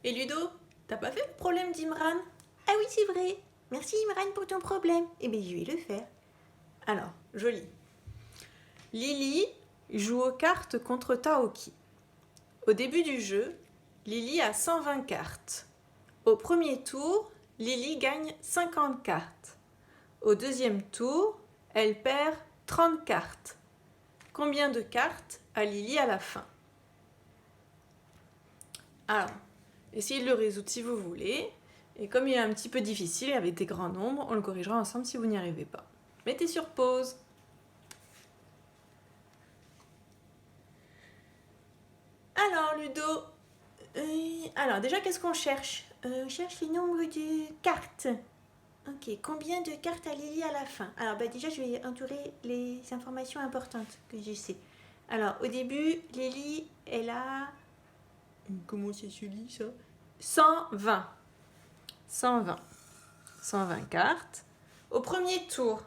Et Ludo, t'as pas fait le problème d'Imran? Ah oui, c'est vrai. Merci Imran pour ton problème. Eh bien, je vais le faire. Alors, je lis. Lily joue aux cartes contre Taoki. Au début du jeu, Lily a 120 cartes. Au premier tour, Lily gagne 50 cartes. Au deuxième tour, elle perd 30 cartes. Combien de cartes a Lily à la fin? Alors, essayez de le résoudre si vous voulez. Et comme il est un petit peu difficile avec des grands nombres, on le corrigera ensemble si vous n'y arrivez pas. Mettez sur pause. Alors Ludo, alors déjà qu'est-ce qu'on cherche? On cherche les nombres de cartes. Ok, combien de cartes a Lily à la fin? Alors déjà je vais entourer les informations importantes que je sais. Alors au début, Lily, elle a... Comment ça se lit ça? 120. 120. 120 cartes. Au premier tour,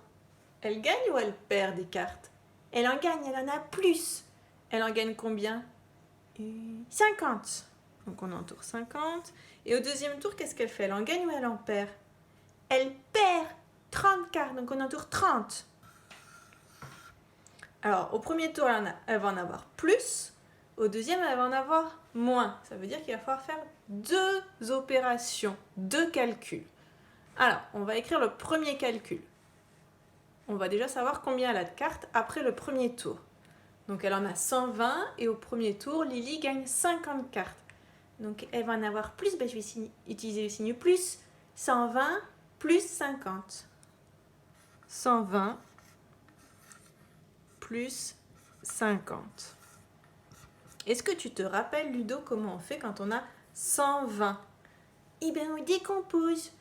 elle gagne ou elle perd des cartes? Elle en gagne, elle en a plus. Elle en gagne combien? 50. Donc on entoure 50. Et au deuxième tour, qu'est-ce qu'elle fait? Elle en gagne ou elle en perd? Elle perd 30 cartes, donc on entoure 30. Alors au premier tour, elle va en avoir plus. Au deuxième, elle va en avoir moins. Ça veut dire qu'il va falloir faire deux opérations, deux calculs. Alors, on va écrire le premier calcul. On va déjà savoir combien elle a de cartes après le premier tour. Donc elle en a 120 et au premier tour, Lily gagne 50 cartes. Donc elle va en avoir plus, je vais utiliser le signe plus. 120 plus 50. 120 plus 50. Est-ce que tu te rappelles, Ludo, comment on fait quand on a 120? Eh bien, on décompose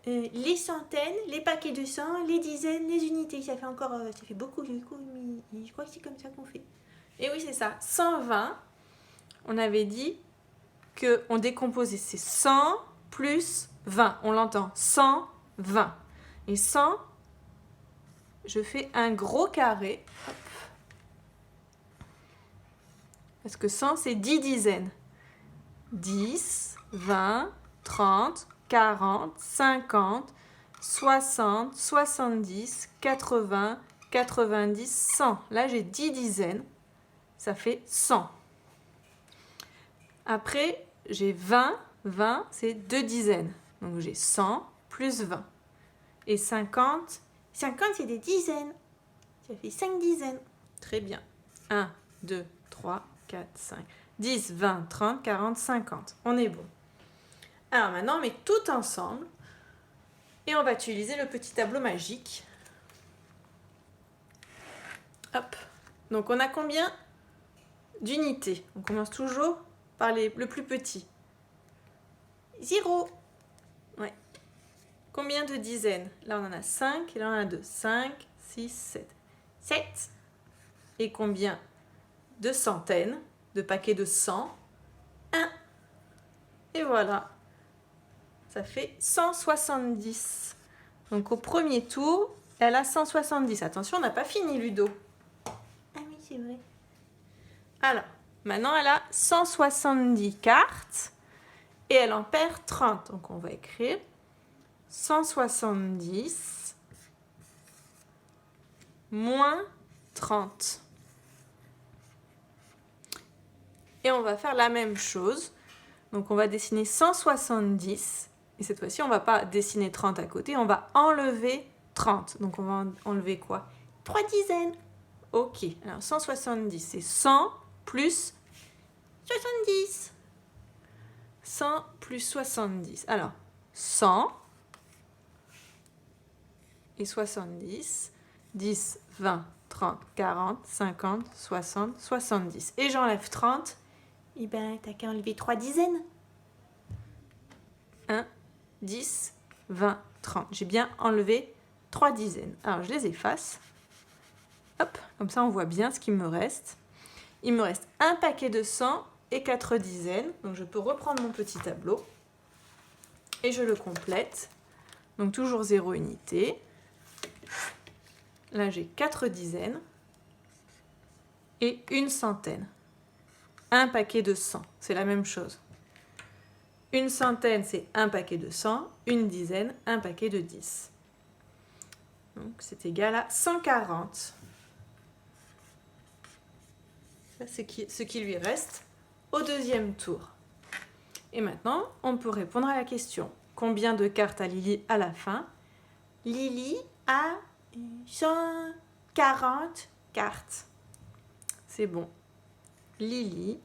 les centaines, les paquets de 100, les dizaines, les unités. Ça fait beaucoup du coup, mais je crois que c'est comme ça qu'on fait. Et oui, c'est ça. 120, on avait dit qu'on décomposait ces 100 plus 20. On l'entend. 120. Et 100, je fais un gros carré. Hop. Parce que 100, c'est 10 dizaines. 10, 20, 30, 40, 50, 60, 70, 80, 90, 100. Là, j'ai 10 dizaines. Ça fait 100. Après, j'ai 20. 20, c'est 2 dizaines. Donc, j'ai 100 plus 20. Et 50. 50, c'est des dizaines. Ça fait 5 dizaines. Très bien. 1, 2, 3, 4, 5. 10, 20, 30, 40, 50. On est bon. Alors maintenant, on met tout ensemble. Et on va utiliser le petit tableau magique. Hop. Donc, on a combien d'unités? On commence toujours par le plus petit. 0. Ouais. Combien de dizaines? Là, on en a 5 et là, on en a 2. 5, 6, 7. 7. Et combien de centaines? De paquets de 100? 1. Et voilà. Ça fait 170. Donc, au premier tour, elle a 170. Attention, on n'a pas fini, Ludo. Ah oui, c'est vrai. Alors, maintenant, elle a 170 cartes et elle en perd 30. Donc, on va écrire 170 moins 30. Et on va faire la même chose. Donc, on va dessiner 170. Et cette fois-ci, on ne va pas dessiner 30 à côté, on va enlever 30. Donc, on va enlever quoi? 3 dizaines. Ok, alors 170, c'est 100 plus 70. 100 plus 70. Alors, 100 et 70. 10, 20, 30, 40, 50, 60, 70. Et j'enlève 30. Eh bien, t'as qu'à enlever 3 dizaines. 1, 10, 20, 30. J'ai bien enlevé 3 dizaines. Alors, je les efface. Hop, comme ça, on voit bien ce qu'il me reste. Il me reste un paquet de 100 et 4 dizaines. Donc, je peux reprendre mon petit tableau. Et je le complète. Donc, toujours 0 unité. Là, j'ai 4 dizaines et une centaine. Un paquet de 100, c'est la même chose. Une centaine, c'est un paquet de 100. Une dizaine, un paquet de 10. Donc, c'est égal à 140. C'est ce qui lui reste au deuxième tour. Et maintenant, on peut répondre à la question. Combien de cartes a Lily à la fin? Lily a 140 cartes. C'est bon. Lily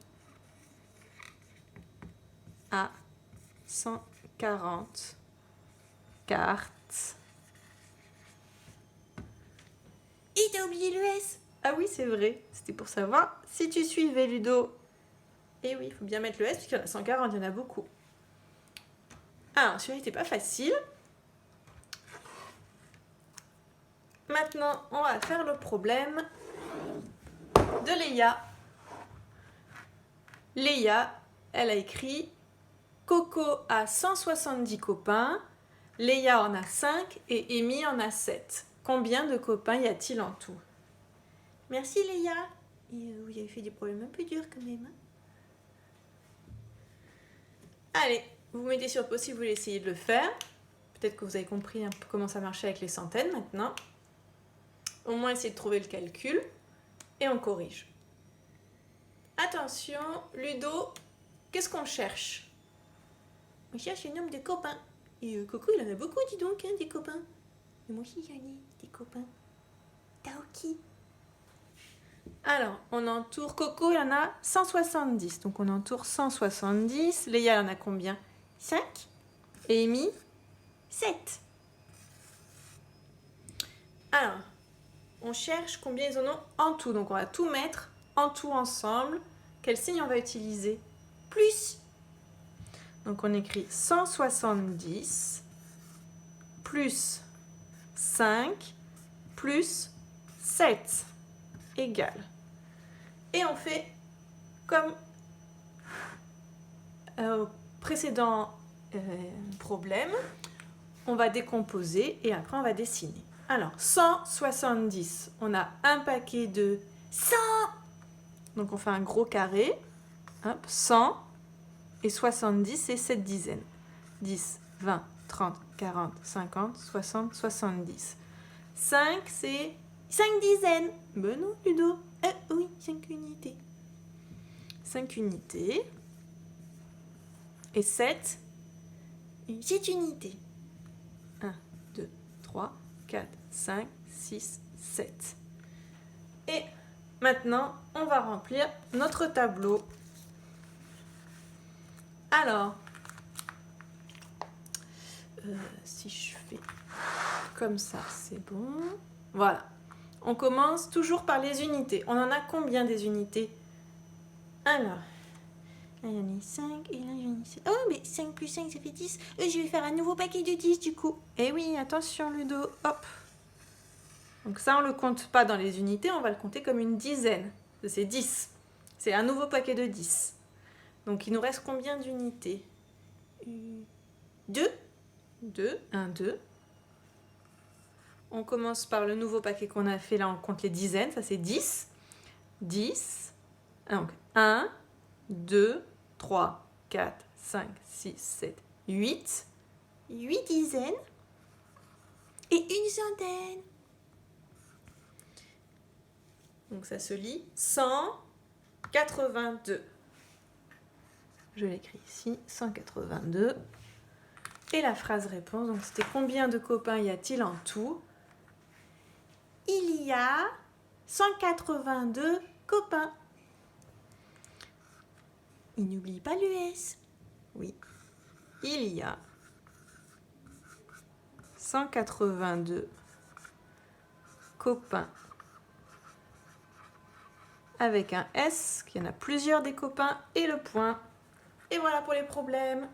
a 140 cartes. Et t'as oublié le S. Ah oui, c'est vrai. C'était pour savoir si tu suivais, Ludo. Et oui, il faut bien mettre le S, puisqu'il y en a 140, il y en a beaucoup. Alors, celui-là n'était pas facile. Maintenant, on va faire le problème de Léa. Léa, elle a écrit « Coco a 170 copains, Léa en a 5 et Amy en a 7. Combien de copains y a-t-il en tout ?» Merci Léa. Et vous avez fait des problèmes un peu durs quand même. Allez, vous mettez sur pause si vous voulez essayer de le faire. Peut-être que vous avez compris un peu comment ça marchait avec les centaines maintenant. Au moins, essayez de trouver le calcul et on corrige. Attention, Ludo, qu'est-ce qu'on cherche? On cherche le nombre de copains. Et Coco, il en a beaucoup, dis donc, hein, des copains. Mais moi aussi, j'en ai des copains. Taoki. Alors, on entoure Coco, il en a 170. Donc, on entoure 170. Léa, elle en a combien? 5. Et Amy, 7. Alors, on cherche combien ils en ont en tout. Donc, on va tout mettre en tout ensemble. Quel signe on va utiliser? Plus. Donc, on écrit 170 plus 5 plus 7 égale. Et on fait comme au précédent problème. On va décomposer et après on va dessiner. Alors, 170, on a un paquet de 100. Donc, on fait un gros carré. Hop, 100 et 70, c'est 7 dizaines. 10, 20, 30, 40, 50, 60, 70. 5, c'est 5 dizaines. Ben non, Ludo. Oui, 5 unités. 5 unités. Et 7, 7 unités. 1, 2, 3, 4, 5, 6, 7. Et maintenant, on va remplir notre tableau. Alors, si je fais comme ça, c'est bon. Voilà. On commence toujours par les unités. On en a combien des unités? Alors, là, il y en a 5 et là, il y en a 7. Oh, mais 5 plus 5, ça fait 10. Je vais faire un nouveau paquet de 10 du coup. Eh oui, attention Ludo, hop. Donc ça, on ne le compte pas dans les unités, on va le compter comme une dizaine. C'est 10. C'est un nouveau paquet de 10. Donc, il nous reste combien d'unités? 2. 2. 1, 2. On commence par le nouveau paquet qu'on a fait. Là, on compte les dizaines. Ça, c'est 10. 10. Donc, 1, 2, 3, 4, 5, 6, 7, 8. 8 dizaines. Et une centaine. Donc, ça se lit 182. Je l'écris ici, 182. Et la phrase réponse, donc c'était combien de copains y a-t-il en tout? Il y a 182 copains. Il n'oublie pas le S. Oui. Il y a 182 copains. Avec un S, qu'il y en a plusieurs des copains, et le point. Et voilà pour les problèmes.